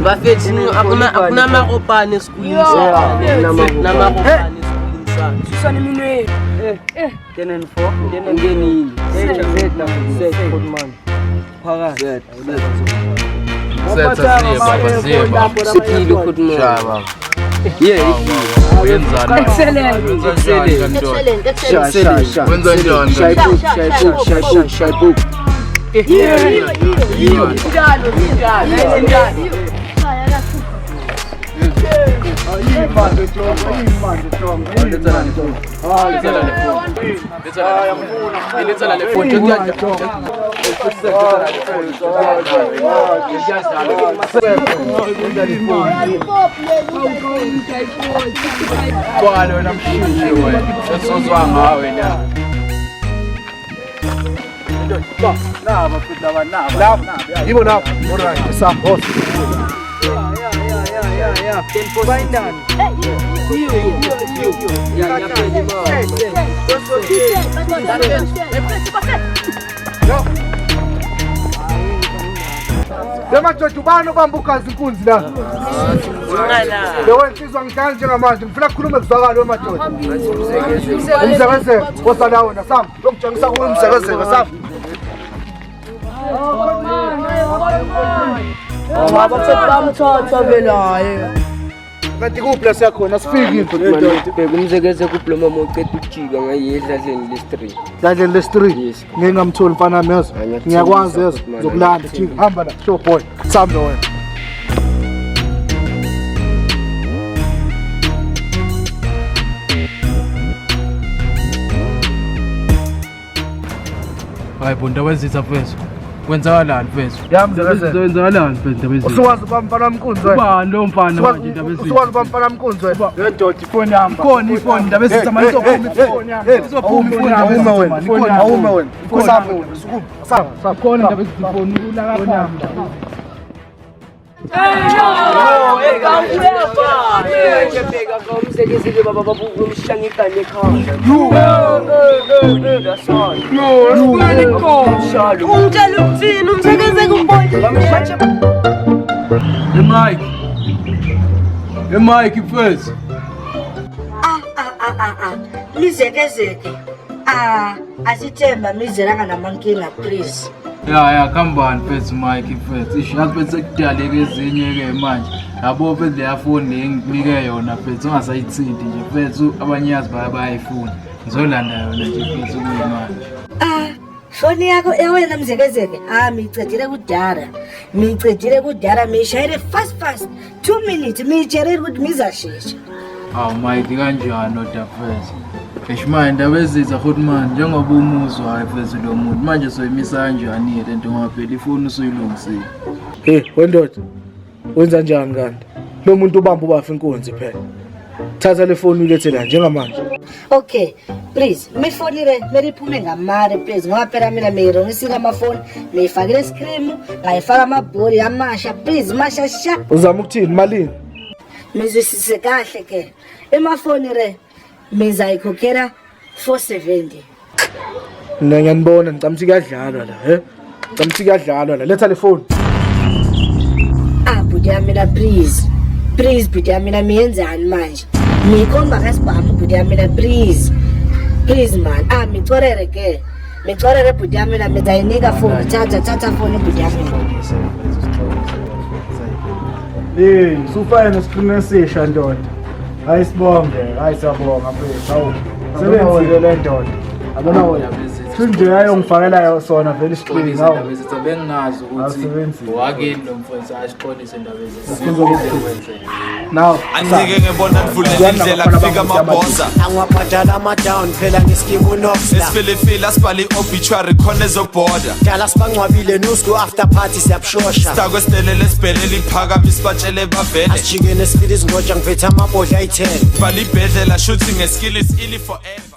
Bafethu akuna makopane esikoleni sana. Namakopane esikoleni sana. Susana minwe. 10 and 4. Ngenini. Set man. Phakathi. Siphile khudumani. Yeah. Excellent. Ibo now. Alright, some horse. Yeah. Find down. Lemadoda ubani obambuka izinkunzi la? Lewe insizwa ngidala njengamanje ngifuna ukukhuluma kuzwakala wemadoda. Umzekeze osala wona Sam, lokutshengisa kuwe umzekeze Sam. Bamthatha velayo. Kanti kuphi la siyakhona sifike Bheka umzekeze kubloma moceda ukujika ngayedla dleni le-3. Dladleni le-3. Yes. Ngeke ngamtholi mfana wami yazi. Ngiyakwazi yazi. Zokulanda jika hamba la show boy. Sam lo wena. Hayi bonda wenzisa mfethu. Kwenzakalani mfethu? Kwenzakalani mfethu? Usuwazi ubamfana wamkunzi wena. Ubani lo mfana manje ndaba ezitha. Usuwazi ubamfana wamkunzi wena. Ndoda ifoni yami. Khona ifoni ndaba ezitha manje izophuma ifoni yami. Izophuma ifoni yami. Awume wena. Sam wena. Sukuma. Sam. Khona ndaba ezitha ifoni ulaka phambili. Mike first. Lizekezeke. Asithemba mizeranga namankinga please. Ya kambani mfethu Mike mfethu. Ishazi bese kudaleke ezinye ke manje. Yabo mfethu le phone enginike yona mfethu ungasayithinti nje mfethu abanyazi bayayifuna. Ngizolanda yona nje mfethu kuyimanje. Foni yakho ewena mzekezeke. Micedile kudara mishayire fast 2 minutes micherere ukuthi mizashesha. Mike kanjani oda mfethu. Eshimanje ndaba ezitha futhi manje njengoba umuzwa hayi mfethu lo muntu manje soyimisa kanjani lento ngaphela ifoni usuyilungisile. Wendoda. Wenza njani kanti? Lo muntu ubamba ubafa inkunzi phela. Thatha le phone ulethe la njengamanje. Okay, please, mifonire meriphume ngamare please ngoba phela mina meyirongisile amafoni, meyifakile screen, ngayifaka amabholi amasha please masha sha. Uzama ukuthini malini? Mizwisise kahle ke. Emafoni re mizayikhokhela 470. Mina ngiyanibona ngicamthi kuyadlalwa la, Ngicamthi kuyadlalwa la. Letha le phone. Bhuti yami la please bhuti yami la miyenzani manje? Mikhomba kasibhamu bhuti yami la please man. Micorere ke. Micorere bhuti yami la mizayinika phone. Thatha phone bhuti yami. Sufana nesicreen esisha ndoda. Ayisibonge, siyabonga mfethu. Hawu. Sebenzile le ndoda. Abona wena. Nje ayongifakela sona vele isicreen hawo. Bengazi ukuthi wakini lo mfowethu asiqonise indaba Now, angike ngebona nivule indlela kufika amabhoza angwaphathala ama-down phela ngeskimu noxla esifilifila sibhale i-obituary khona ezobhoda dala sibangcwabile nusku after party siyabushosha sitakwesilele lesibhelele iphakama isibatshele bavele asijikene sifile izingoja ngiphethe amabhodla ayi-10 bhala ibhedlela shuthi ngeskills ili forever